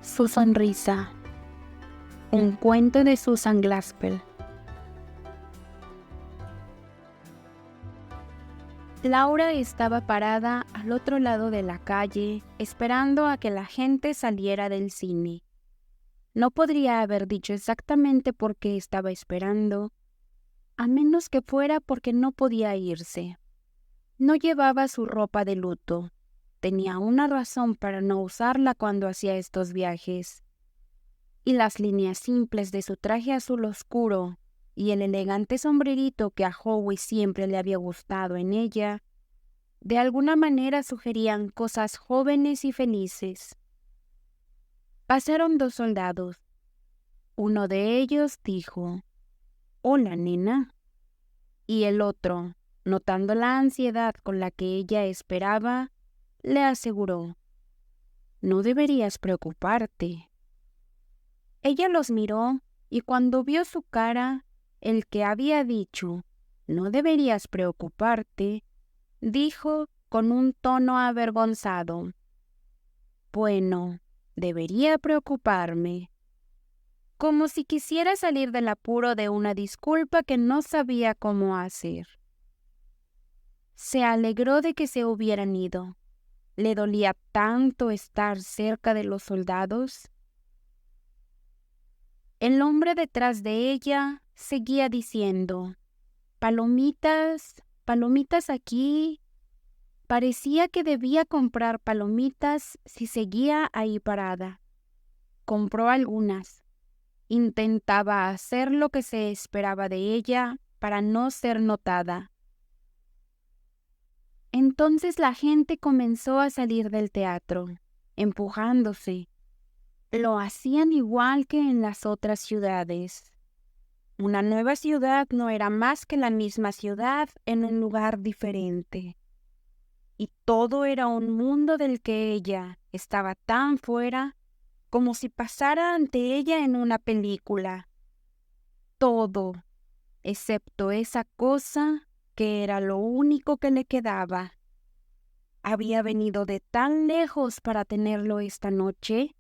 Su sonrisa. Un cuento de Susan Glaspell. Laura estaba parada al otro lado de la calle, esperando a que la gente saliera del cine. No podría haber dicho exactamente por qué estaba esperando, a menos que fuera porque no podía irse. No llevaba su ropa de luto. Tenía una razón para no usarla cuando hacía estos viajes. Y las líneas simples de su traje azul oscuro y el elegante sombrerito que a Howie siempre le había gustado en ella, de alguna manera sugerían cosas jóvenes y felices. Pasaron 2 soldados. Uno de ellos dijo, «Hola, nena». Y el otro, notando la ansiedad con la que ella esperaba, le aseguró, «No deberías preocuparte». Ella los miró y cuando vio su cara, el que había dicho, «No deberías preocuparte», dijo con un tono avergonzado, «Bueno, debería preocuparme», como si quisiera salir del apuro de una disculpa que no sabía cómo hacer. Se alegró de que se hubieran ido. Le dolía tanto estar cerca de los soldados. El hombre detrás de ella seguía diciendo, «Palomitas, palomitas aquí». Parecía que debía comprar palomitas si seguía ahí parada. Compró algunas. Intentaba hacer lo que se esperaba de ella para no ser notada. Entonces la gente comenzó a salir del teatro, empujándose. Lo hacían igual que en las otras ciudades. Una nueva ciudad no era más que la misma ciudad en un lugar diferente. Y todo era un mundo del que ella estaba tan fuera como si pasara ante ella en una película. Todo, excepto esa cosa que era lo único que le quedaba. Había venido de tan lejos para tenerlo esta noche.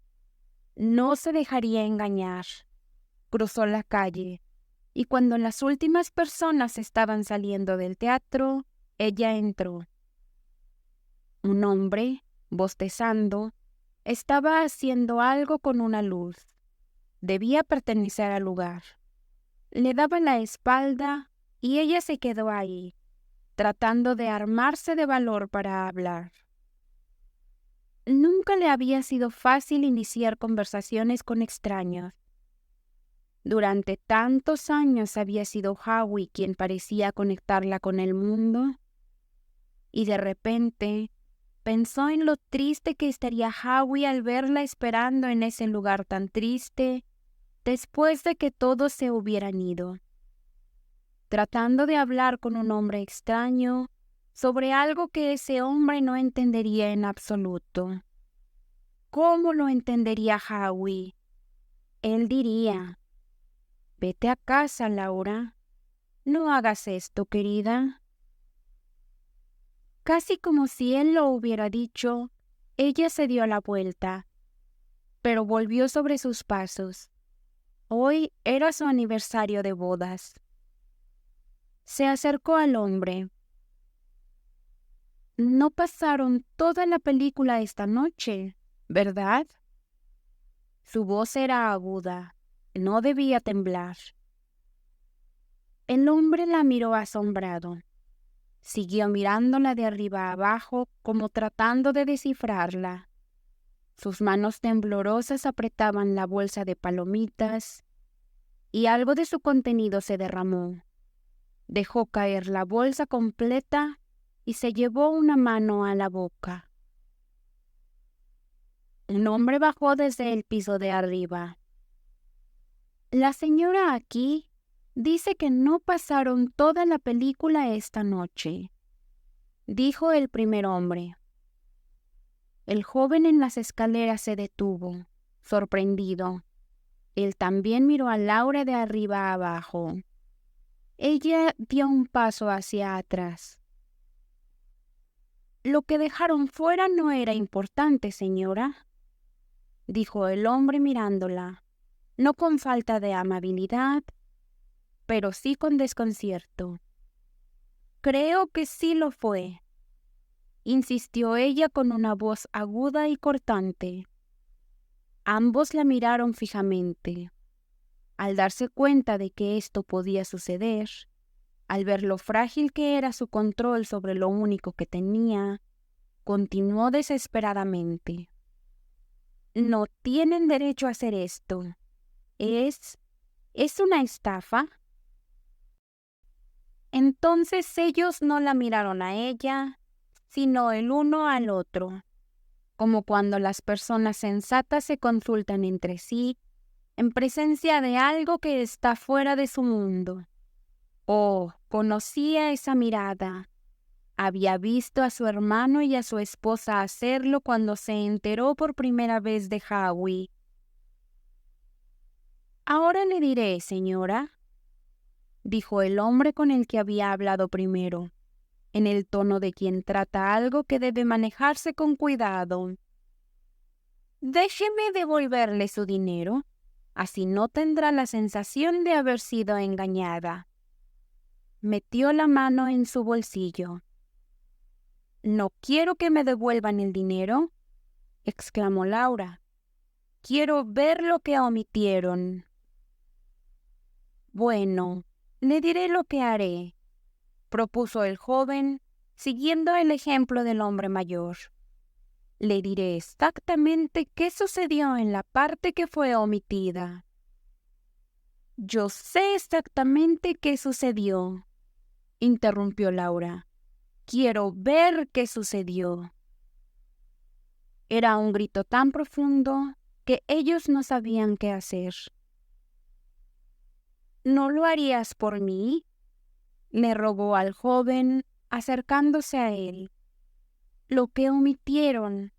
No se dejaría engañar. Cruzó la calle, y cuando las últimas personas estaban saliendo del teatro, ella entró. Un hombre, bostezando, estaba haciendo algo con una luz. Debía pertenecer al lugar. Le daba la espalda y ella se quedó ahí, tratando de armarse de valor para hablar. Nunca le había sido fácil iniciar conversaciones con extraños. Durante tantos años había sido Howie quien parecía conectarla con el mundo, y de repente pensó en lo triste que estaría Howie al verla esperando en ese lugar tan triste después de que todos se hubieran ido, tratando de hablar con un hombre extraño sobre algo que ese hombre no entendería en absoluto. ¿Cómo lo entendería Howie? Él diría, «Vete a casa, Laura. No hagas esto, querida». Casi como si él lo hubiera dicho, ella se dio la vuelta, pero volvió sobre sus pasos. Hoy era su aniversario de bodas. Se acercó al hombre. «No pasaron toda la película esta noche, ¿verdad?» Su voz era aguda. No debía temblar. El hombre la miró asombrado. Siguió mirándola de arriba a abajo como tratando de descifrarla. Sus manos temblorosas apretaban la bolsa de palomitas y algo de su contenido se derramó. Dejó caer la bolsa completa y se llevó una mano a la boca. Un hombre bajó desde el piso de arriba. «La señora aquí dice que no pasaron toda la película esta noche», dijo el primer hombre. El joven en las escaleras se detuvo, sorprendido. Él también miró a Laura de arriba a abajo. Ella dio un paso hacia atrás. «Lo que dejaron fuera no era importante, señora». dijo el hombre mirándola, no con falta de amabilidad, pero sí con desconcierto. Creo que sí lo fue, insistió ella con una voz aguda y cortante. Ambos la miraron fijamente. Al darse cuenta de que esto podía suceder, al ver lo frágil que era su control sobre lo único que tenía, continuó desesperadamente. No tienen derecho a hacer esto. ¿Es una estafa? Entonces ellos no la miraron a ella, sino el uno al otro, como cuando las personas sensatas se consultan entre sí en presencia de algo que está fuera de su mundo. Oh, conocía esa mirada. Había visto a su hermano y a su esposa hacerlo cuando se enteró por primera vez de Howie. Ahora le diré, señora, dijo el hombre con el que había hablado primero, en el tono de quien trata algo que debe manejarse con cuidado. Déjeme devolverle su dinero, así no tendrá la sensación de haber sido engañada. Metió la mano en su bolsillo. «No quiero que me devuelvan el dinero», exclamó Laura. «Quiero ver lo que omitieron». «Bueno, le diré lo que haré», propuso el joven, siguiendo el ejemplo del hombre mayor. «Le diré exactamente qué sucedió en la parte que fue omitida». «Yo sé exactamente qué sucedió», interrumpió Laura. «Quiero ver qué sucedió». Era un grito tan profundo que ellos no sabían qué hacer. «¿No lo harías por mí?», le rogó al joven, acercándose a él. «Lo que omitieron,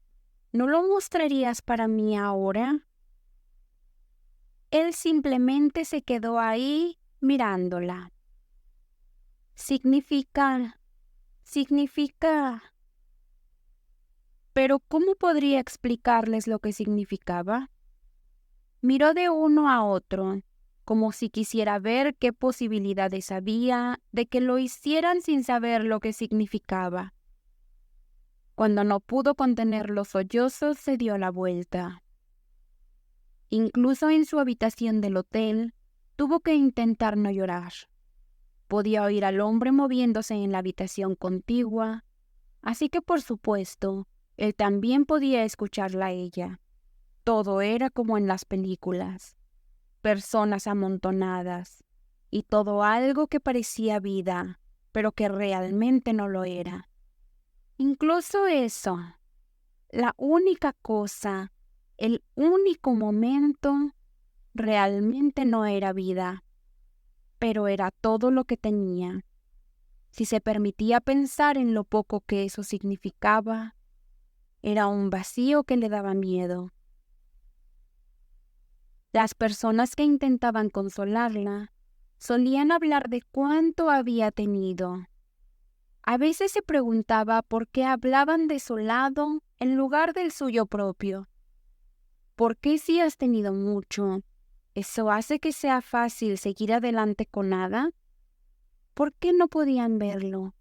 ¿no lo mostrarías para mí ahora?». Él simplemente se quedó ahí mirándola. Significa... Pero ¿cómo podría explicarles lo que significaba? Miró de uno a otro, como si quisiera ver qué posibilidades había de que lo hicieran sin saber lo que significaba. Cuando no pudo contener los sollozos, se dio la vuelta. Incluso en su habitación del hotel, tuvo que intentar no llorar. Podía oír al hombre moviéndose en la habitación contigua, así que por supuesto, él también podía escucharla a ella. Todo era como en las películas, personas amontonadas, y todo algo que parecía vida, pero que realmente no lo era. Incluso eso, la única cosa, el único momento, realmente no era vida, pero era todo lo que tenía. Si se permitía pensar en lo poco que eso significaba, era un vacío que le daba miedo. Las personas que intentaban consolarla solían hablar de cuánto había tenido. A veces se preguntaba por qué hablaban de su lado en lugar del suyo propio. ¿Por qué si has tenido mucho, eso hace que sea fácil seguir adelante con nada? ¿Por qué no podían verlo?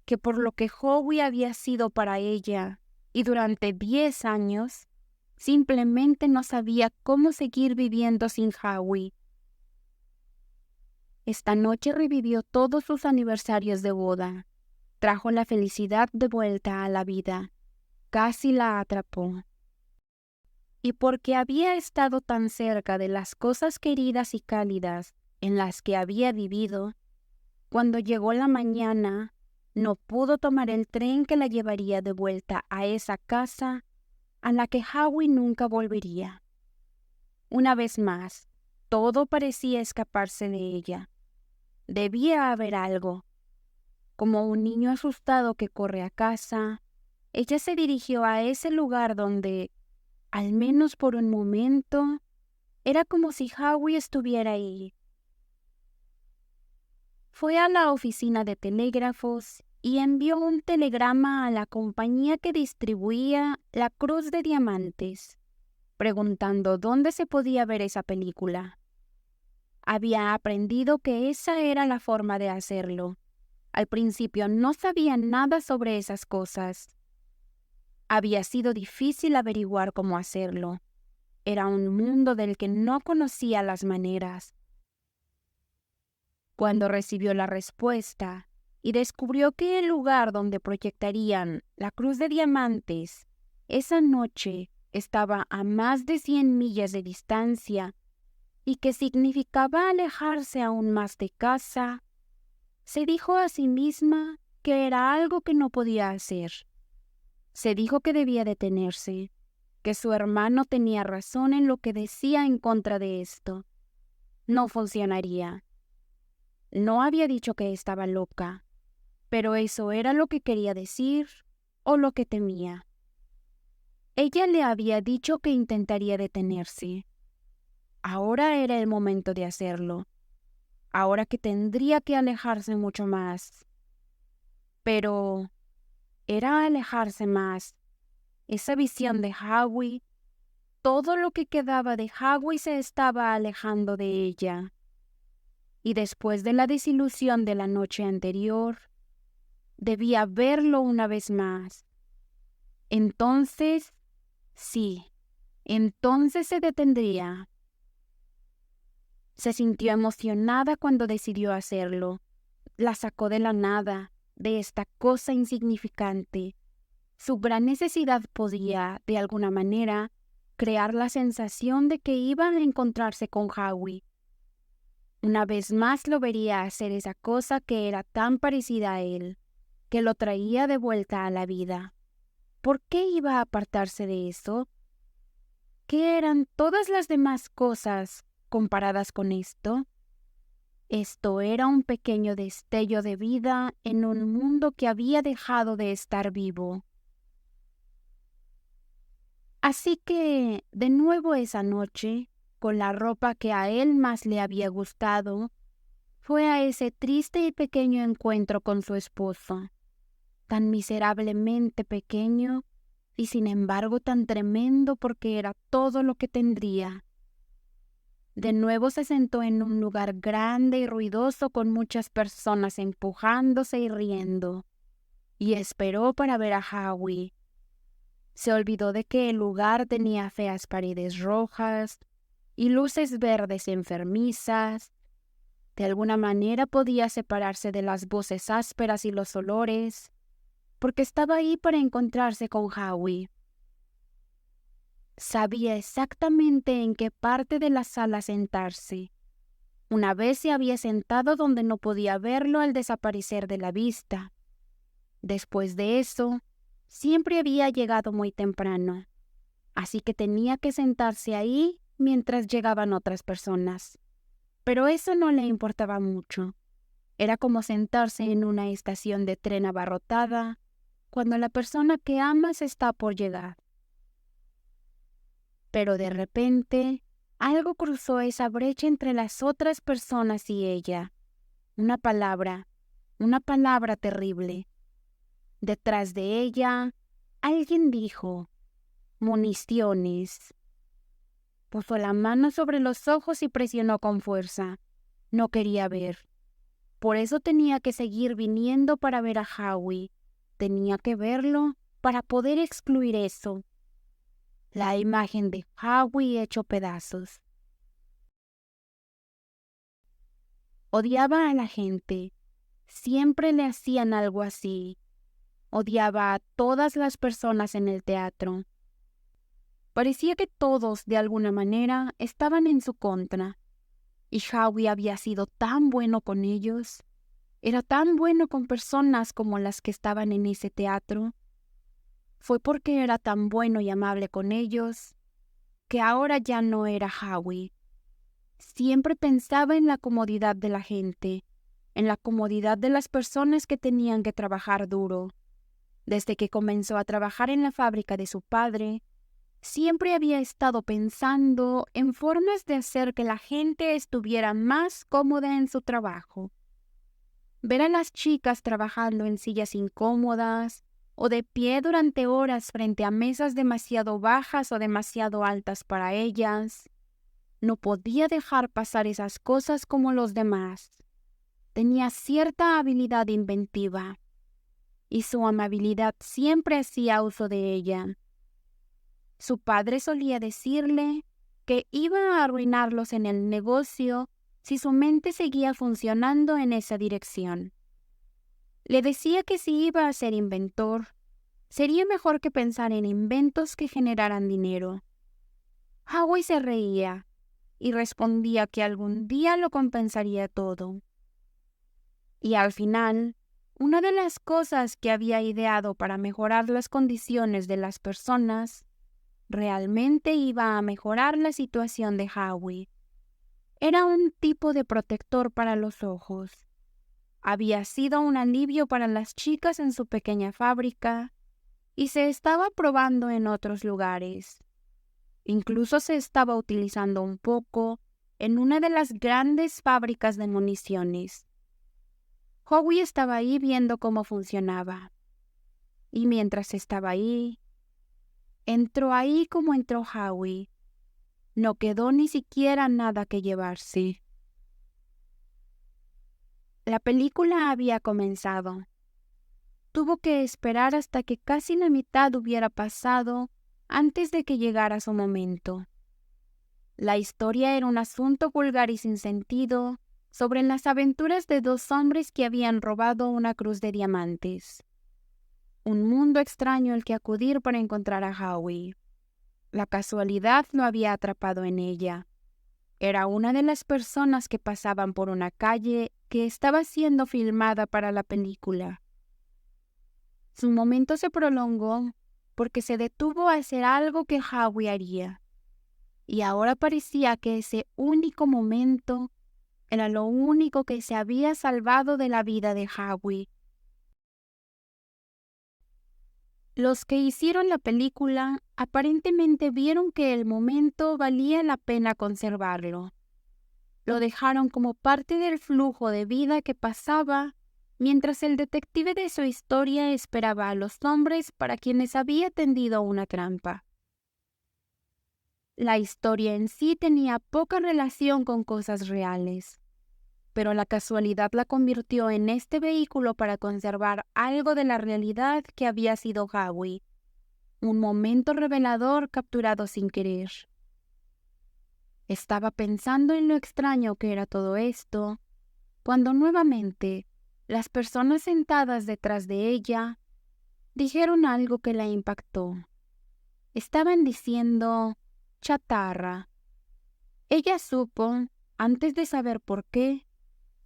Que por lo que Howie había sido para ella, y durante 10 años, simplemente no sabía cómo seguir viviendo sin Howie. Esta noche revivió todos sus aniversarios de boda. Trajo la felicidad de vuelta a la vida. Casi la atrapó. Y porque había estado tan cerca de las cosas queridas y cálidas en las que había vivido, cuando llegó la mañana, no pudo tomar el tren que la llevaría de vuelta a esa casa a la que Howie nunca volvería. Una vez más, todo parecía escaparse de ella. Debía haber algo. Como un niño asustado que corre a casa, ella se dirigió a ese lugar donde, al menos por un momento, era como si Howie estuviera ahí. Fue a la oficina de telégrafos y envió un telegrama a la compañía que distribuía la Cruz de Diamantes. preguntando dónde se podía ver esa película. Había aprendido que esa era la forma de hacerlo. Al principio no sabía nada sobre esas cosas. Había sido difícil averiguar cómo hacerlo. Era un mundo del que no conocía las maneras. Cuando recibió la respuesta y descubrió que el lugar donde proyectarían la cruz de diamantes esa noche estaba a más de 100 millas de distancia y que significaba alejarse aún más de casa, se dijo a sí misma que era algo que no podía hacer. Se dijo que debía detenerse, que su hermano tenía razón en lo que decía en contra de esto. No funcionaría. No había dicho que estaba loca, pero eso era lo que quería decir o lo que temía. Ella le había dicho que intentaría detenerse. Ahora era el momento de hacerlo. Ahora que tendría que alejarse mucho más. Pero era alejarse más. Esa visión de Howie, todo lo que quedaba de Howie se estaba alejando de ella. Y después de la desilusión de la noche anterior, debía verlo una vez más. Entonces, sí, entonces se detendría. Se sintió emocionada cuando decidió hacerlo. La sacó de la nada, de esta cosa insignificante. Su gran necesidad podía, de alguna manera, crear la sensación de que iba a encontrarse con Howie. Una vez más lo vería hacer esa cosa que era tan parecida a él, que lo traía de vuelta a la vida. ¿Por qué iba a apartarse de eso? ¿Qué eran todas las demás cosas comparadas con esto? Esto era un pequeño destello de vida en un mundo que había dejado de estar vivo. Así que, de nuevo esa noche, con la ropa que a él más le había gustado, fue a ese triste y pequeño encuentro con su esposo, tan miserablemente pequeño y sin embargo tan tremendo porque era todo lo que tendría. De nuevo se sentó en un lugar grande y ruidoso con muchas personas empujándose y riendo, y esperó para ver a Howie. Se olvidó de que el lugar tenía feas paredes rojas y luces verdes enfermizas. De alguna manera podía separarse de las voces ásperas y los olores, porque estaba ahí para encontrarse con Howie. Sabía exactamente en qué parte de la sala sentarse. Una vez se había sentado donde no podía verlo al desaparecer de la vista. Después de eso, siempre había llegado muy temprano, así que tenía que sentarse ahí mientras llegaban otras personas. Pero eso no le importaba mucho. Era como sentarse en una estación de tren abarrotada cuando la persona que amas está por llegar. Pero de repente, algo cruzó esa brecha entre las otras personas y ella. Una palabra terrible. Detrás de ella, alguien dijo, municiones. Puso la mano sobre los ojos y presionó con fuerza. No quería ver. Por eso tenía que seguir viniendo para ver a Howie. Tenía que verlo para poder excluir eso. La imagen de Howie hecho pedazos. Odiaba a la gente. Siempre le hacían algo así. Odiaba a todas las personas en el teatro. Parecía que todos, de alguna manera, estaban en su contra. Y Howie había sido tan bueno con ellos. Era tan bueno con personas como las que estaban en ese teatro. Fue porque era tan bueno y amable con ellos que ahora ya no era Howie. Siempre pensaba en la comodidad de la gente, en la comodidad de las personas que tenían que trabajar duro. Desde que comenzó a trabajar en la fábrica de su padre, siempre había estado pensando en formas de hacer que la gente estuviera más cómoda en su trabajo. Ver a las chicas trabajando en sillas incómodas, o de pie durante horas frente a mesas demasiado bajas o demasiado altas para ellas. No podía dejar pasar esas cosas como los demás. Tenía cierta habilidad inventiva, y su amabilidad siempre hacía uso de ella. Su padre solía decirle que iba a arruinarlos en el negocio si su mente seguía funcionando en esa dirección. Le decía que si iba a ser inventor, sería mejor que pensar en inventos que generaran dinero. Howie se reía y respondía que algún día lo compensaría todo. Y al final, una de las cosas que había ideado para mejorar las condiciones de las personas realmente iba a mejorar la situación de Howie. Era un tipo de protector para los ojos. Había sido un alivio para las chicas en su pequeña fábrica y se estaba probando en otros lugares. Incluso se estaba utilizando un poco en una de las grandes fábricas de municiones. Howie estaba ahí viendo cómo funcionaba. Y mientras estaba ahí, entró ahí como entró Howie. No quedó ni siquiera nada que llevarse. La película había comenzado. Tuvo que esperar hasta que casi la mitad hubiera pasado antes de que llegara su momento. La historia era un asunto vulgar y sin sentido sobre las aventuras de dos hombres que habían robado una cruz de diamantes. Un mundo extraño al que acudir para encontrar a Howie. La casualidad lo había atrapado en ella. Era una de las personas que pasaban por una calle que estaba siendo filmada para la película. Su momento se prolongó porque se detuvo a hacer algo que Howie haría. Y ahora parecía que ese único momento era lo único que se había salvado de la vida de Howie. Los que hicieron la película aparentemente vieron que el momento valía la pena conservarlo. Lo dejaron como parte del flujo de vida que pasaba mientras el detective de su historia esperaba a los hombres para quienes había tendido una trampa. La historia en sí tenía poca relación con cosas reales, pero la casualidad la convirtió en este vehículo para conservar algo de la realidad que había sido Howie, un momento revelador capturado sin querer. Estaba pensando en lo extraño que era todo esto, cuando nuevamente las personas sentadas detrás de ella dijeron algo que la impactó. Estaban diciendo chatarra. Ella supo, antes de saber por qué,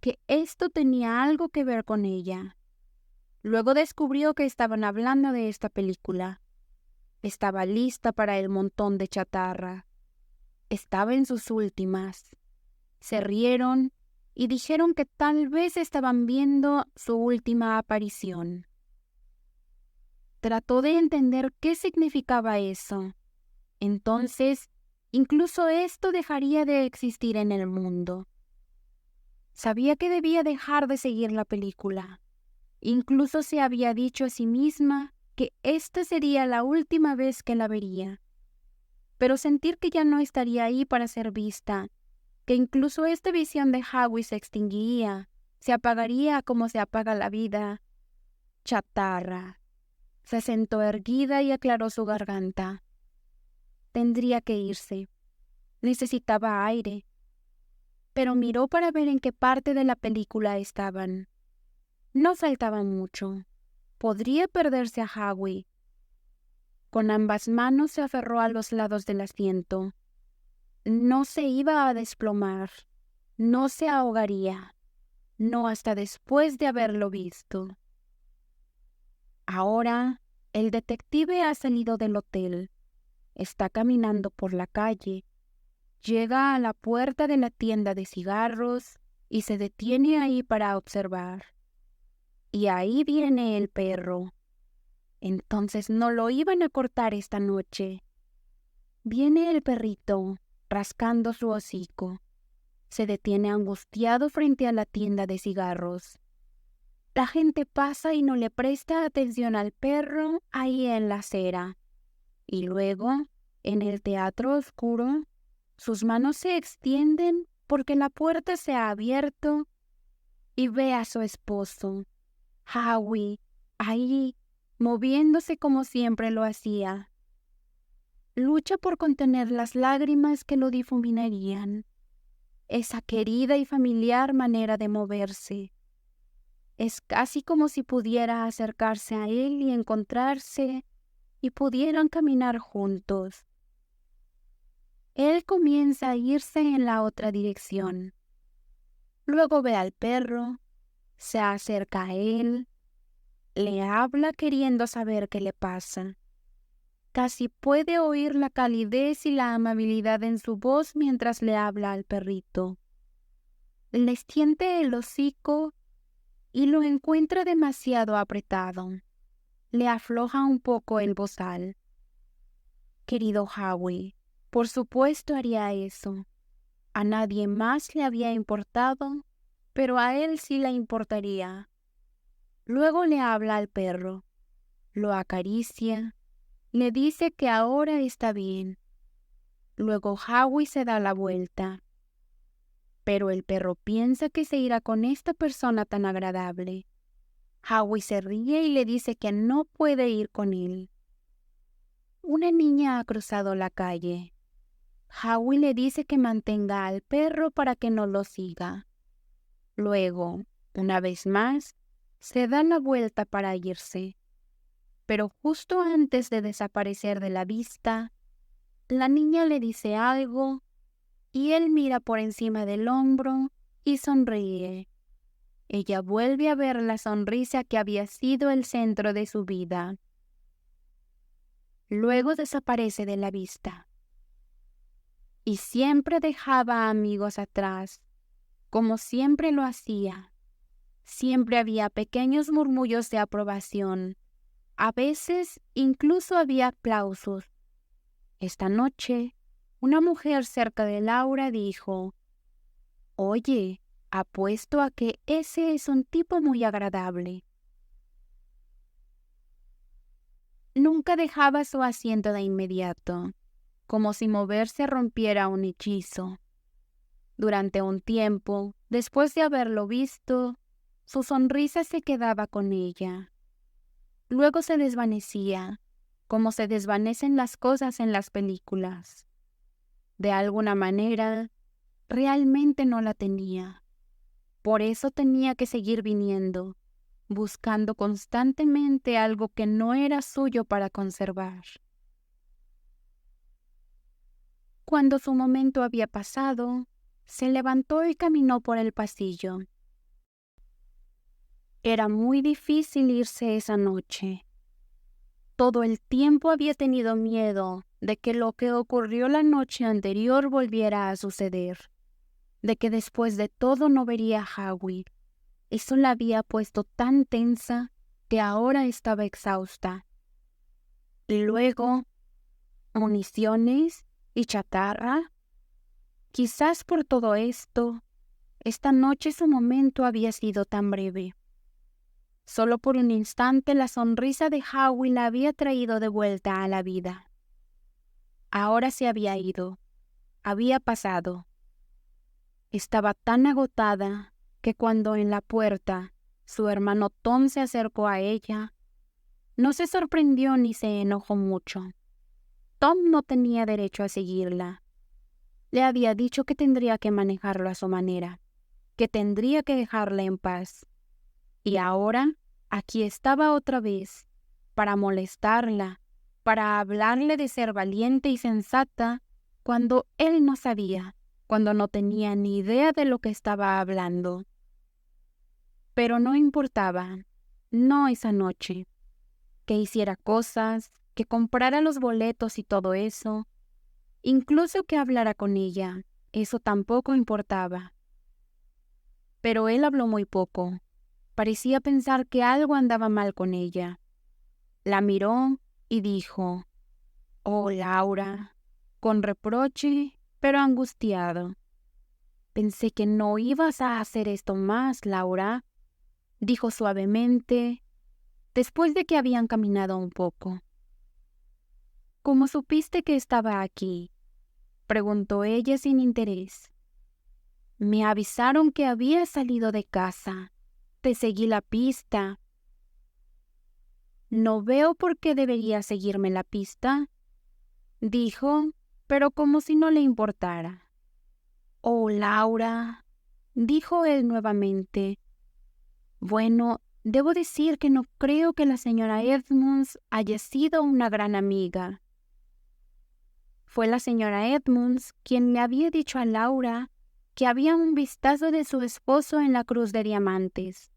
que esto tenía algo que ver con ella. Luego descubrió que estaban hablando de esta película. Estaba lista para el montón de chatarra. Estaba en sus últimas. Se rieron y dijeron que tal vez estaban viendo su última aparición. Trató de entender qué significaba eso. Entonces, incluso esto dejaría de existir en el mundo. Sabía que debía dejar de seguir la película. Incluso se había dicho a sí misma que esta sería la última vez que la vería. Pero sentir que ya no estaría ahí para ser vista, que incluso esta visión de Howie se extinguiría, se apagaría como se apaga la vida. Chatarra. Se sentó erguida y aclaró su garganta. Tendría que irse. Necesitaba aire. Pero miró para ver en qué parte de la película estaban. No faltaba mucho. Podría perderse a Howie. Con ambas manos se aferró a los lados del asiento. No se iba a desplomar. No se ahogaría. No hasta después de haberlo visto. Ahora, el detective ha salido del hotel. Está caminando por la calle. Llega a la puerta de la tienda de cigarros y se detiene ahí para observar. Y ahí viene el perro. Entonces no lo iban a cortar esta noche. Viene el perrito, rascando su hocico. Se detiene angustiado frente a la tienda de cigarros. La gente pasa y no le presta atención al perro ahí en la acera. Y luego, en el teatro oscuro, sus manos se extienden porque la puerta se ha abierto y ve a su esposo, Howie, ahí, moviéndose como siempre lo hacía. Lucha por contener las lágrimas que lo difuminarían. Esa querida y familiar manera de moverse. Es casi como si pudiera acercarse a él y encontrarse y pudieran caminar juntos. Él comienza a irse en la otra dirección. Luego ve al perro, se acerca a él, le habla queriendo saber qué le pasa. Casi puede oír la calidez y la amabilidad en su voz mientras le habla al perrito. Le tiende el hocico y lo encuentra demasiado apretado. Le afloja un poco el bozal. Querido Howie, por supuesto haría eso. A nadie más le había importado, pero a él sí le importaría. Luego le habla al perro, lo acaricia, le dice que ahora está bien. Luego Howie se da la vuelta. Pero el perro piensa que se irá con esta persona tan agradable. Howie se ríe y le dice que no puede ir con él. Una niña ha cruzado la calle. Howie le dice que mantenga al perro para que no lo siga. Luego, una vez más, se da la vuelta para irse. Pero justo antes de desaparecer de la vista, la niña le dice algo y él mira por encima del hombro y sonríe. Ella vuelve a ver la sonrisa que había sido el centro de su vida. Luego desaparece de la vista. Y siempre dejaba amigos atrás, como siempre lo hacía. Siempre había pequeños murmullos de aprobación. A veces incluso había aplausos. Esta noche, una mujer cerca de Laura dijo: «Oye, apuesto a que ese es un tipo muy agradable». Nunca dejaba su asiento de inmediato, como si moverse rompiera un hechizo. Durante un tiempo, después de haberlo visto, su sonrisa se quedaba con ella. Luego se desvanecía, como se desvanecen las cosas en las películas. De alguna manera, realmente no la tenía. Por eso tenía que seguir viniendo, buscando constantemente algo que no era suyo para conservar. Cuando su momento había pasado, se levantó y caminó por el pasillo. Era muy difícil irse esa noche. Todo el tiempo había tenido miedo de que lo que ocurrió la noche anterior volviera a suceder, de que después de todo no vería a Howie. Eso la había puesto tan tensa que ahora estaba exhausta. Y luego, municiones y chatarra. Quizás por todo esto, esta noche su momento había sido tan breve. Solo por un instante la sonrisa de Howie la había traído de vuelta a la vida. Ahora se había ido, había pasado. Estaba tan agotada que cuando en la puerta su hermano Tom se acercó a ella, no se sorprendió ni se enojó mucho. Tom no tenía derecho a seguirla. Le había dicho que tendría que manejarlo a su manera, que tendría que dejarla en paz. Y ahora, aquí estaba otra vez, para molestarla, para hablarle de ser valiente y sensata, cuando él no sabía, cuando no tenía ni idea de lo que estaba hablando. Pero no importaba, no esa noche. Que hiciera cosas, que comprara los boletos y todo eso, incluso que hablara con ella, eso tampoco importaba. Pero él habló muy poco. Parecía pensar que algo andaba mal con ella. La miró y dijo: «Oh, Laura», con reproche, pero angustiado. «Pensé que no ibas a hacer esto más, Laura». dijo suavemente, después de que habían caminado un poco. ¿Cómo supiste que estaba aquí?, preguntó ella sin interés. Me avisaron que había salido de casa. Te seguí la pista. No veo por qué debería seguirme la pista, dijo, pero como si no le importara. Oh, Laura, dijo él nuevamente. Bueno, debo decir que no creo que la señora Edmunds haya sido una gran amiga. Fue la señora Edmunds quien le había dicho a Laura que había un vistazo de su esposo en la Cruz de Diamantes.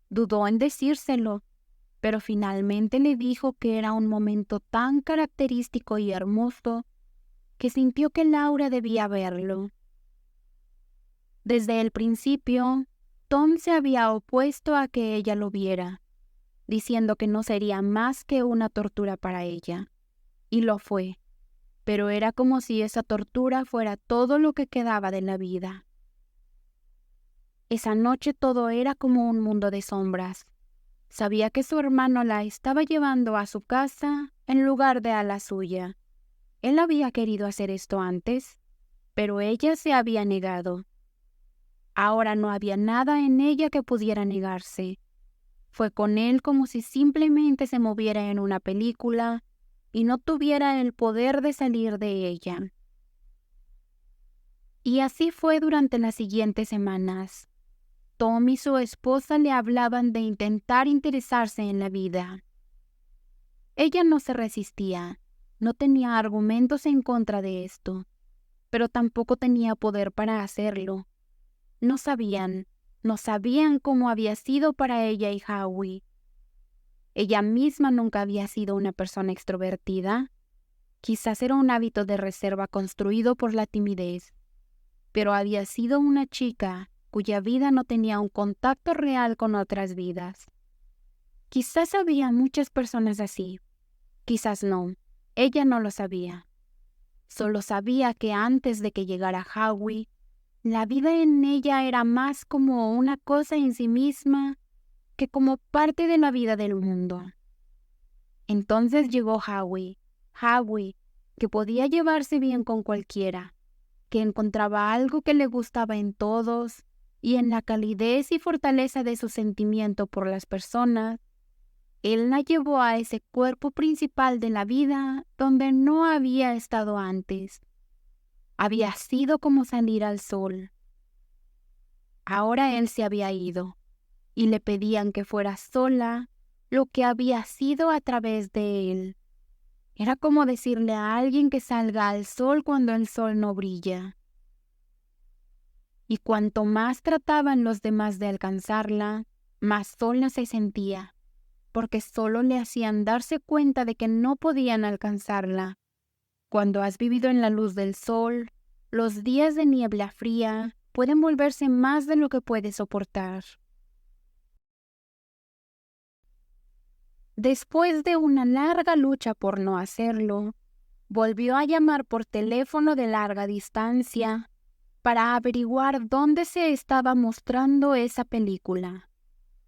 Dudó en decírselo, pero finalmente le dijo que era un momento tan característico y hermoso que sintió que Laura debía verlo. Desde el principio, Tom se había opuesto a que ella lo viera, diciendo que no sería más que una tortura para ella. Y lo fue, pero era como si esa tortura fuera todo lo que quedaba de la vida. Esa noche todo era como un mundo de sombras. Sabía que su hermano la estaba llevando a su casa en lugar de a la suya. Él había querido hacer esto antes, pero ella se había negado. Ahora no había nada en ella que pudiera negarse. Fue con él como si simplemente se moviera en una película y no tuviera el poder de salir de ella. Y así fue durante las siguientes semanas. Tom y su esposa le hablaban de intentar interesarse en la vida. Ella no se resistía, no tenía argumentos en contra de esto, pero tampoco tenía poder para hacerlo. No sabían cómo había sido para ella y Howie. Ella misma nunca había sido una persona extrovertida. Quizás era un hábito de reserva construido por la timidez, pero había sido una chica cuya vida no tenía un contacto real con otras vidas. Quizás había muchas personas así, quizás no. Ella no lo sabía. Solo sabía que antes de que llegara Howie, la vida en ella era más como una cosa en sí misma que como parte de la vida del mundo. Entonces llegó Howie, que podía llevarse bien con cualquiera, que encontraba algo que le gustaba en todos y en la calidez y fortaleza de su sentimiento por las personas. Él la llevó a ese cuerpo principal de la vida donde no había estado antes. Había sido como salir al sol. Ahora él se había ido, y le pedían que fuera sola lo que había sido a través de él. Era como decirle a alguien que salga al sol cuando el sol no brilla. Y cuanto más trataban los demás de alcanzarla, más sola se sentía, porque solo le hacían darse cuenta de que no podían alcanzarla. Cuando has vivido en la luz del sol, los días de niebla fría pueden volverse más de lo que puedes soportar. Después de una larga lucha por no hacerlo, volvió a llamar por teléfono de larga distancia para averiguar dónde se estaba mostrando esa película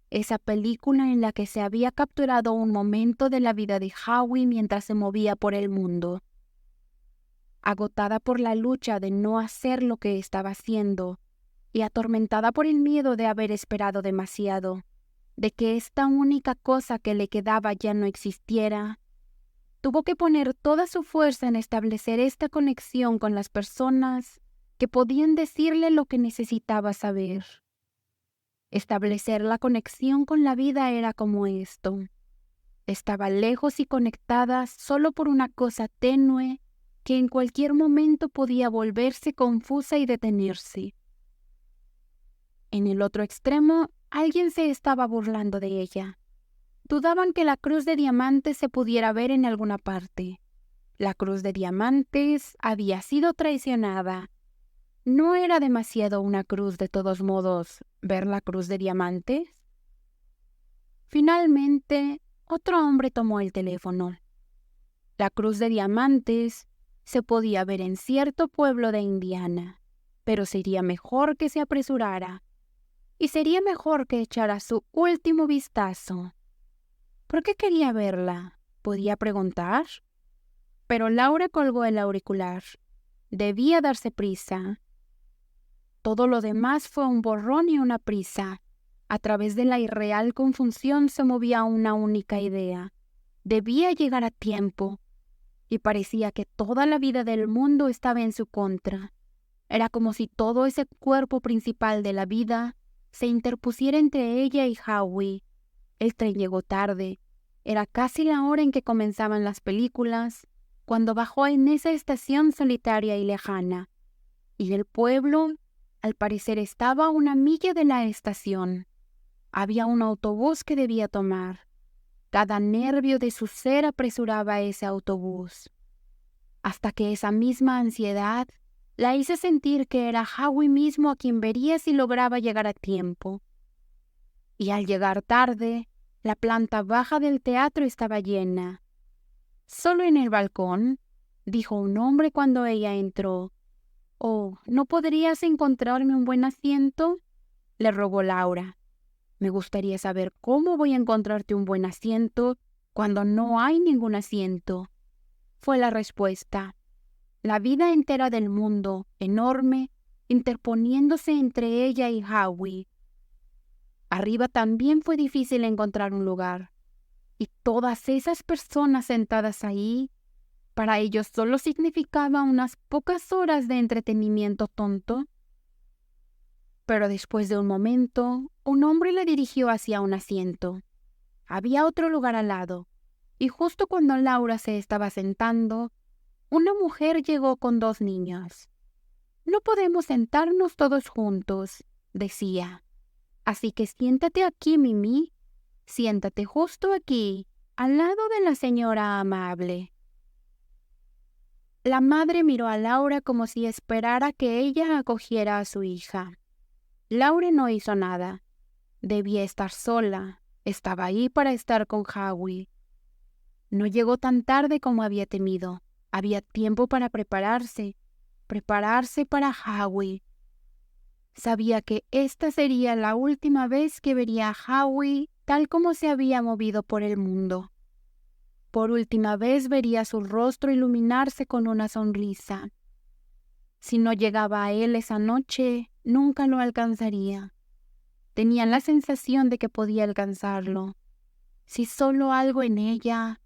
en la que se había capturado un momento de la vida de Howie mientras se movía por el mundo. Agotada por la lucha de no hacer lo que estaba haciendo y atormentada por el miedo de haber esperado demasiado, de que esta única cosa que le quedaba ya no existiera, tuvo que poner toda su fuerza en establecer esta conexión con las personas que podían decirle lo que necesitaba saber. Establecer la conexión con la vida era como esto. Estaba lejos y conectada solo por una cosa tenue que en cualquier momento podía volverse confusa y detenerse. En el otro extremo, alguien se estaba burlando de ella. Dudaban que la Cruz de Diamantes se pudiera ver en alguna parte. La Cruz de Diamantes había sido traicionada. ¿No era demasiado una cruz de todos modos ver la Cruz de Diamantes? Finalmente, otro hombre tomó el teléfono. La Cruz de Diamantes se podía ver en cierto pueblo de Indiana, pero sería mejor que se apresurara. y sería mejor que echara su último vistazo. ¿Por qué quería verla? ¿Podía preguntar? Pero Laura colgó el auricular. Debía darse prisa. Todo lo demás fue un borrón y una prisa. A través de la irreal confusión se movía una única idea. Debía llegar a tiempo. Y parecía que toda la vida del mundo estaba en su contra. Era como si todo ese cuerpo principal de la vida se interpusiera entre ella y Howie. El tren llegó tarde. Era casi la hora en que comenzaban las películas, cuando bajó en esa estación solitaria y lejana. Y el pueblo, al parecer, estaba a una milla de la estación. Había un autobús que debía tomar. Cada nervio de su ser apresuraba ese autobús. Hasta que esa misma ansiedad la hizo sentir que era Howie mismo a quien vería si lograba llegar a tiempo. Y al llegar tarde, la planta baja del teatro estaba llena. «Solo en el balcón», dijo un hombre cuando ella entró. «Oh, ¿no podrías encontrarme un buen asiento?», le rogó Laura. «Me gustaría saber cómo voy a encontrarte un buen asiento cuando no hay ningún asiento», fue la respuesta. La vida entera del mundo, enorme, interponiéndose entre ella y Howie. Arriba también fue difícil encontrar un lugar. Y todas esas personas sentadas ahí, para ellos solo significaba unas pocas horas de entretenimiento tonto. Pero después de un momento, un hombre le dirigió hacia un asiento. Había otro lugar al lado, y justo cuando Laura se estaba sentando, una mujer llegó con 2 niños. «No podemos sentarnos todos juntos», decía. «Así que siéntate aquí, Mimi. Siéntate justo aquí, al lado de la señora amable». La madre miró a Laura como si esperara que ella acogiera a su hija. Laura no hizo nada. Debía estar sola. Estaba ahí para estar con Howie. No llegó tan tarde como había temido. Había tiempo para prepararse para Howie. Sabía que esta sería la última vez que vería a Howie tal como se había movido por el mundo. Por última vez vería su rostro iluminarse con una sonrisa. Si no llegaba a él esa noche, nunca lo alcanzaría. Tenía la sensación de que podía alcanzarlo. Si solo algo en ella...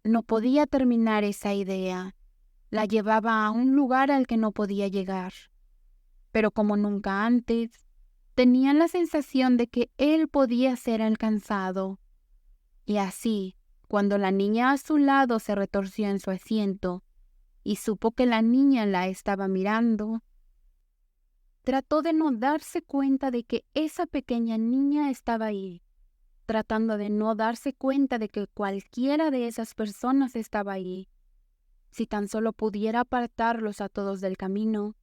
No podía terminar esa idea. La llevaba a un lugar al que no podía llegar. Pero como nunca antes, tenía la sensación de que él podía ser alcanzado. Y así, cuando la niña a su lado se retorció en su asiento y supo que la niña la estaba mirando, trató de no darse cuenta de que esa pequeña niña estaba ahí, tratando de no darse cuenta de que cualquiera de esas personas estaba ahí. Si tan solo pudiera apartarlos a todos del camino,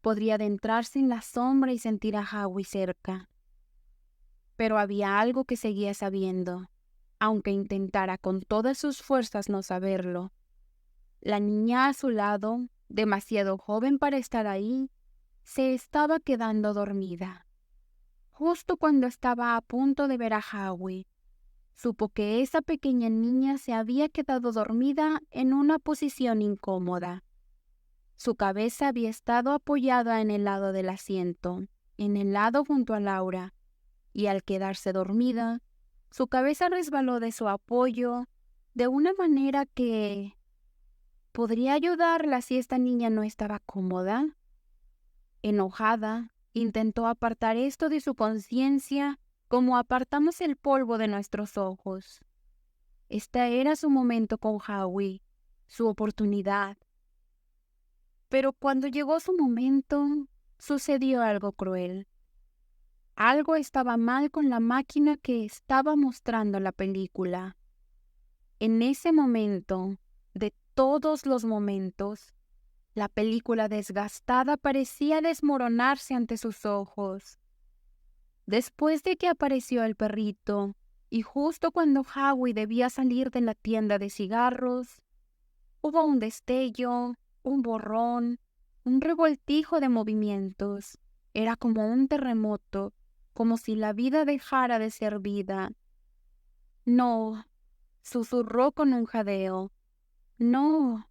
podría adentrarse en la sombra y sentir a Howie cerca. Pero había algo que seguía sabiendo, aunque intentara con todas sus fuerzas no saberlo. La niña a su lado, demasiado joven para estar ahí, se estaba quedando dormida. Justo cuando estaba a punto de ver a Howie, supo que esa pequeña niña se había quedado dormida en una posición incómoda. Su cabeza había estado apoyada en el lado del asiento, en el lado junto a Laura, y al quedarse dormida, su cabeza resbaló de su apoyo de una manera que... ¿podría ayudarla si esta niña no estaba cómoda? Enojada, intentó apartar esto de su conciencia como apartamos el polvo de nuestros ojos. Este era su momento con Howie, su oportunidad. Pero cuando llegó su momento, sucedió algo cruel. Algo estaba mal con la máquina que estaba mostrando la película. En ese momento, de todos los momentos, la película desgastada parecía desmoronarse ante sus ojos. Después de que apareció el perrito, y justo cuando Howie debía salir de la tienda de cigarros, hubo un destello, un borrón, un revoltijo de movimientos. Era como un terremoto, como si la vida dejara de ser vida. No, susurró con un jadeo. No.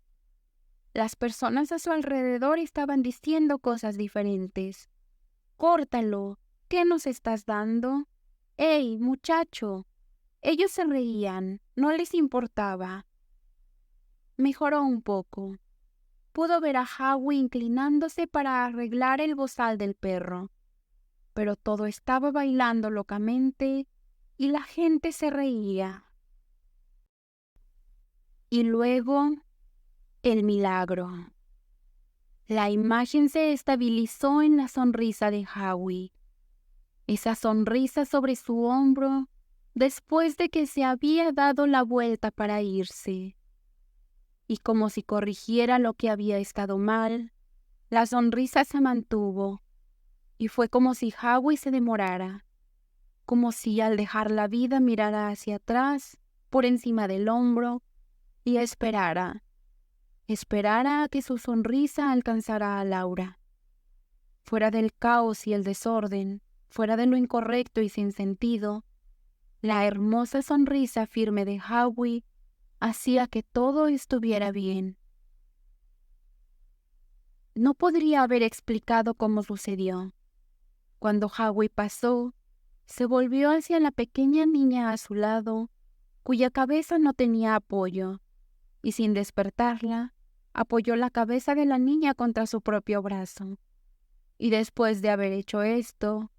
Las personas a su alrededor estaban diciendo cosas diferentes. Córtalo. ¿Qué nos estás dando? ¡Ey, muchacho! Ellos se reían, no les importaba. Mejoró un poco. Pudo ver a Howie inclinándose para arreglar el bozal del perro, pero todo estaba bailando locamente y la gente se reía. Y luego, el milagro. La imagen se estabilizó en la sonrisa de Howie. Esa sonrisa sobre su hombro después de que se había dado la vuelta para irse. Y como si corrigiera lo que había estado mal, la sonrisa se mantuvo, y fue como si Howie se demorara, como si al dejar la vida mirara hacia atrás, por encima del hombro, y esperara a que su sonrisa alcanzara a Laura. Fuera del caos y el desorden, fuera de lo incorrecto y sin sentido, la hermosa sonrisa firme de Howie hacía que todo estuviera bien. No podría haber explicado cómo sucedió. Cuando Howie pasó, se volvió hacia la pequeña niña a su lado, cuya cabeza no tenía apoyo, y sin despertarla, apoyó la cabeza de la niña contra su propio brazo. Y después de haber hecho esto,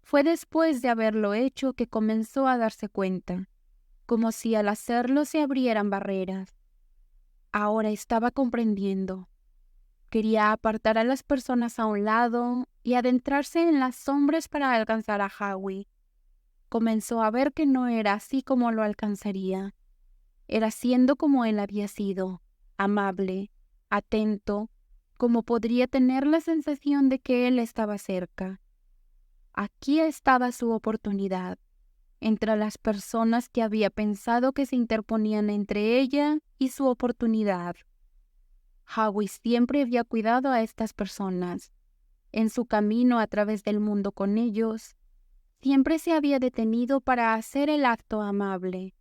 fue después de haberlo hecho que comenzó a darse cuenta, como si al hacerlo se abrieran barreras. Ahora estaba comprendiendo. Quería apartar a las personas a un lado y adentrarse en las sombras para alcanzar a Howie. Comenzó a ver que no era así como lo alcanzaría. Era siendo como él había sido, amable, atento, como podría tener la sensación de que él estaba cerca. Aquí estaba su oportunidad, entre las personas que había pensado que se interponían entre ella y su oportunidad. Howie siempre había cuidado a estas personas. En su camino a través del mundo con ellos, siempre se había detenido para hacer el acto amable,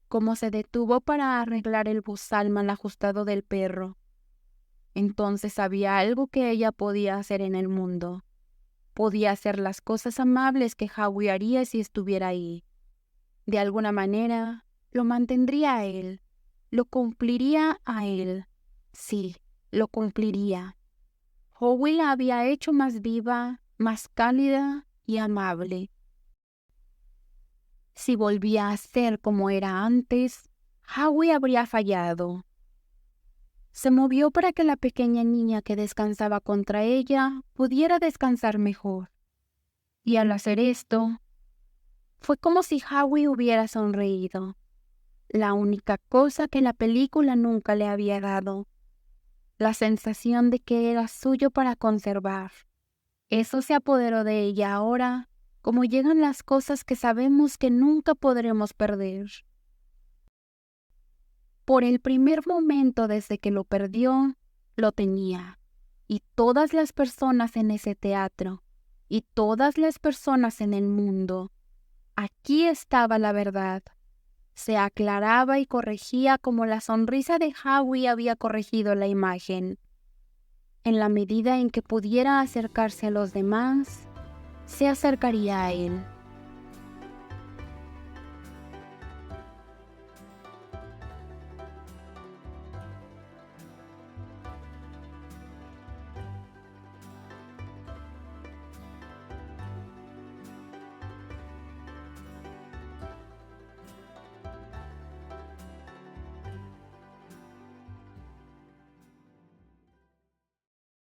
como se detuvo para arreglar el bozal mal ajustado del perro. Entonces había algo que ella podía hacer en el mundo. Podía hacer las cosas amables que Howie haría si estuviera ahí. De alguna manera, lo mantendría a él, lo cumpliría a él. Sí, lo cumpliría. Howie la había hecho más viva, más cálida y amable. Si volvía a ser como era antes, Howie habría fallado. Se movió para que la pequeña niña que descansaba contra ella pudiera descansar mejor. Y al hacer esto, fue como si Howie hubiera sonreído. La única cosa que la película nunca le había dado. La sensación de que era suyo para conservar. Eso se apoderó de ella ahora, como llegan las cosas que sabemos que nunca podremos perder. Por el primer momento desde que lo perdió, lo tenía. Y todas las personas en ese teatro, y todas las personas en el mundo. Aquí estaba la verdad. Se aclaraba y corregía como la sonrisa de Howie había corregido la imagen. En la medida en que pudiera acercarse a los demás, se acercaría a él.